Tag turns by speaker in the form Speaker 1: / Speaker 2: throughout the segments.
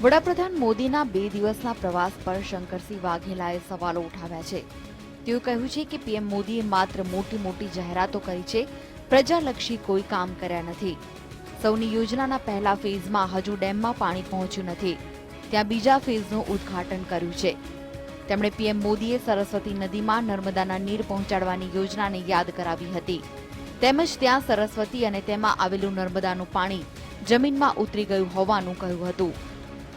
Speaker 1: વડાપ્રધાન મોદીના 2 દિવસના પ્રવાસ પર શંકરસિંહ વાઘેલાએ સવાલો ઉઠાવ્યા છે. તેઓ કહ્યું છે કે પીએમ મોદીએ માત્ર મોટી જાહેરાતો કરી છે, પ્રજાલક્ષી કોઈ કામ કર્યા નથી. સૌની યોજનાના પહેલા ફેઝમાં હજુ ડેમમાં પાણી પહોંચ્યું નથી. ત્યાં બીજા ફેઝનું ઉદ્ઘાટન કર્યું છે. તેમણે પીએમ મોદીએ સરસ્વતી નદીમાં નર્મદાના નીર પહોંચાડવાની યોજનાને યાદ કરાવી હતી. તેમજ ત્યાં સરસ્વતી અને તેમાં આવેલું નર્મદાનું પાણી જમીનમાં ઉતરી ગયું હોવાનું કહ્યું હતું.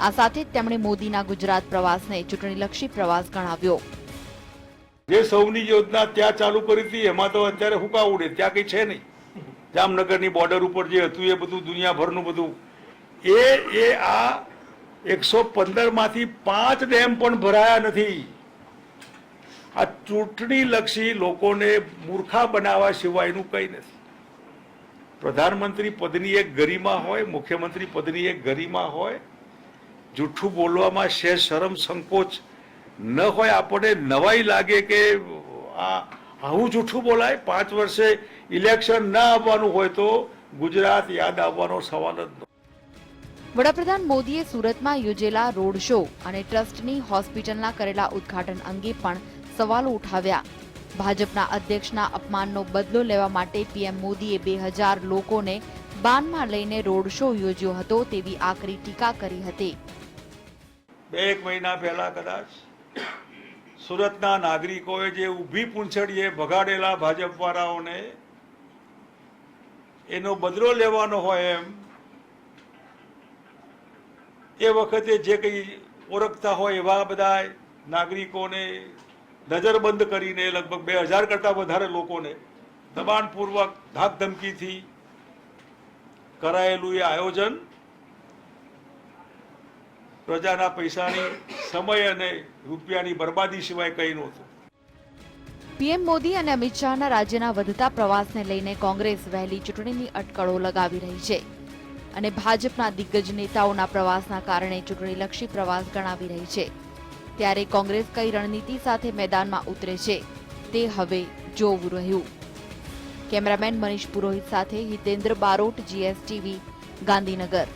Speaker 1: આ સાથે જ તેમણે મોદીના ગુજરાત પ્રવાસને ચૂંટણીલક્ષી પ્રવાસ ગણાવ્યો.
Speaker 2: જે સૌની યોજના ત્યાં ચાલુ કરી હતી એમાં તો અત્યારે હુકા ઉડે, ત્યાં કઈ છે નહીં. જામનગરની બોર્ડર ઉપર જે હતું એ બધું દુનિયાભરનું બધું એ આ 115 માંથી 5 ડેમ પણ ભરાયા નથી. આ ચૂંટણીલક્ષી લોકોને મૂર્ખા બનાવવા સિવાયનું કંઈ નથી. પ્રધાનમંત્રી પદની એક ગરિમા હોય, મુખ્યમંત્રી પદની એક ગરિમા હોય. જૂઠું બોલવામાં શરમ સંકોચ ન હોય. આપણને નવાઈ લાગે કે આવું જૂઠું બોલાય. 5 વર્ષે ઇલેક્શન ના આવવાનું હોય તો ગુજરાત યાદ આવવાનો સવાલ જ નથી.
Speaker 1: વડાપ્રધાન મોદીએ સુરતમાં યોજેલા રોડ શો અને ટ્રસ્ટની હોસ્પિટલના કરેલા ઉદ્ઘાટન અંગે પણ સવાલો ઉઠાવ્યા. ભાજપના અધ્યક્ષના અપમાનનો બદલો લેવા માટે પીએમ મોદીએ 2000 લોકોને બાનમાં લઈને રોડ શો યોજ્યો હતો તેવી આકરી ટીકા કરી હતી.
Speaker 2: 2 મહિના પહેલા કદાચ સુરતના નાગરિકોએ જે ઊભી પૂંછડીએ ભગાડેલા ભાજપ વાળાઓને એનો બદલો લેવાનો હોય એમ એ વખતે જે કંઈ ઓળખતા હોય એવા બધા નાગરિકોને નજરબંધ કરીને લગભગ 2000 કરતાં વધારે લોકોને દબાણપૂર્વક ધાકધમકીથી કરાયેલું એ આયોજન પ્રજાના પૈસાની, સમય અને રૂપિયાની બરબાદી સિવાય કંઈ નહોતું.
Speaker 1: પીએમ મોદી અને અમિત શાહના રાજ્યના વધતા પ્રવાસને લઈને કોંગ્રેસ વહેલી ચૂંટણીની અટકળો લગાવી રહી છે અને ભાજપના દિગ્ગજ નેતાઓના પ્રવાસના કારણે ચૂંટણીલક્ષી પ્રવાસ ગણાવી રહી છે. ત્યારે કોંગ્રેસ કઈ રણનીતિ સાથે મેદાનમાં ઉતરે છે તે હવે જોવું રહ્યું. કેમેરામેન મનીષ પુરોહિત સાથે હિતેન્દ્ર બારોટ, GSTV, ગાંધીનગર.